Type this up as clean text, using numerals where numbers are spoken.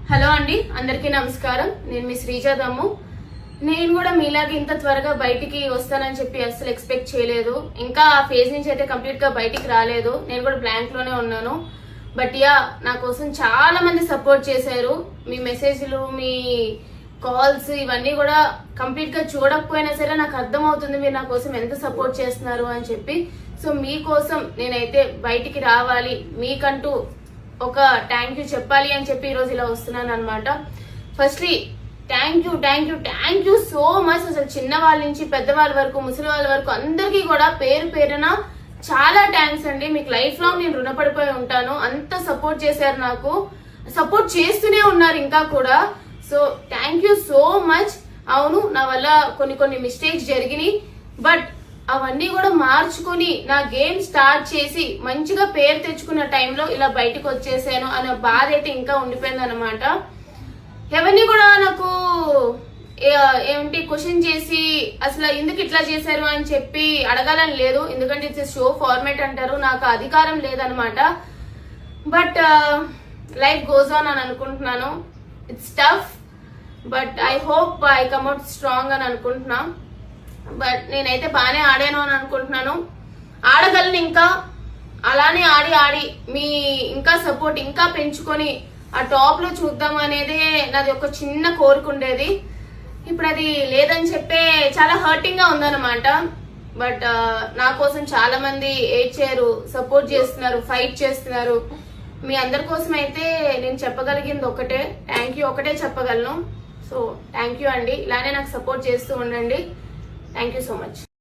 Hello అండి, అందరికీ నమస్కారం. నేను మీ శ్రీజ దమ్ము. నేను కూడా మీలాగే ఇంత త్వరగా బయటికి వస్తానని చెప్పి అస్సలు ఎక్స్పెక్ట్ చేయలేదు. ఇంకా ఆ ఫేజ్ నుంచి అయితే కంప్లీట్ గా బయటికి రాలేదు. నేను కూడా బ్లాంక్ లోనే ఉన్నాను. బట్ యా, నా కోసం చాలా మంది సపోర్ట్ చేశారు. మీ మెసేజ్లు, మీ కాల్స్ ఇవన్నీ కూడా కంప్లీట్ గా చూడకపోయినా సరే నాకు అర్థం అవుతుంది మీరు నా కోసం ఎంత సపోర్ట్ చేస్తున్నారు అని చెప్పి. సో మీకోసం నేనైతే బయటికి రావాలి, మీకంటూ ఒక థ్యాంక్ యూ చెప్పాలి అని చెప్పి ఈరోజు ఇలా వస్తున్నాను అనమాట. Firstly thank you so much. అసలు చిన్న వాళ్ళ నుంచి పెద్దవాళ్ళ వరకు, ముసలి వాళ్ళ వరకు అందరికీ కూడా పేరు పేరున చాలా థ్యాంక్స్ అండి. మీకు లైఫ్ లాంగ్ నేను రుణపడిపోయి ఉంటాను. అంత సపోర్ట్ చేశారు, నాకు సపోర్ట్ చేస్తూనే ఉన్నారు ఇంకా కూడా. So thank you so much. అవును, నా వల్ల కొన్ని మిస్టేక్స్ జరిగినాయి, బట్ అవన్నీ కూడా మార్చుకుని నా గేమ్ స్టార్ట్ చేసి మంచిగా పేరు తెచ్చుకున్న టైంలో ఇలా బయటకు వచ్చేసాను అనే బాధ అయితే ఇంకా ఉండిపోయింది అనమాట. ఎవరిని కూడా నాకు ఏమిటి క్వశ్చన్ చేసి అసలు ఎందుకు ఇట్లా చేశారు అని చెప్పి అడగాలని లేదు. ఎందుకంటే ఇట్స్ షో ఫార్మేట్ అంటారు, నాకు అధికారం లేదనమాట. బట్ లైఫ్ గోస్ ఆన్ అని అనుకుంటున్నాను. It's tough, but I hope I come out strong అని అనుకుంటున్నా. బట్ నేనైతే బాగానే ఆడాను అని అనుకుంటున్నాను. ఆడగలను ఇంకా. అలానే ఆడి మీ ఇంకా సపోర్ట్ ఇంకా పెంచుకొని ఆ టాప్ లో చూద్దాం అనేది నాది ఒక చిన్న కోరిక ఉండేది. ఇప్పుడు అది లేదని చెప్పే చాలా హర్టింగ్ గా ఉందన్నమాట. బట్ నా కోసం చాలా మంది ఏడ్చారు, సపోర్ట్ చేస్తున్నారు, ఫైట్ చేస్తున్నారు. మీ అందరి కోసం అయితే నేను చెప్పగలిగింది ఒకటే థ్యాంక్ యూ, ఒకటే చెప్పగలను. సో థ్యాంక్ యూ అండి. ఇలానే నాకు సపోర్ట్ చేస్తూ ఉండండి. Thank you so much.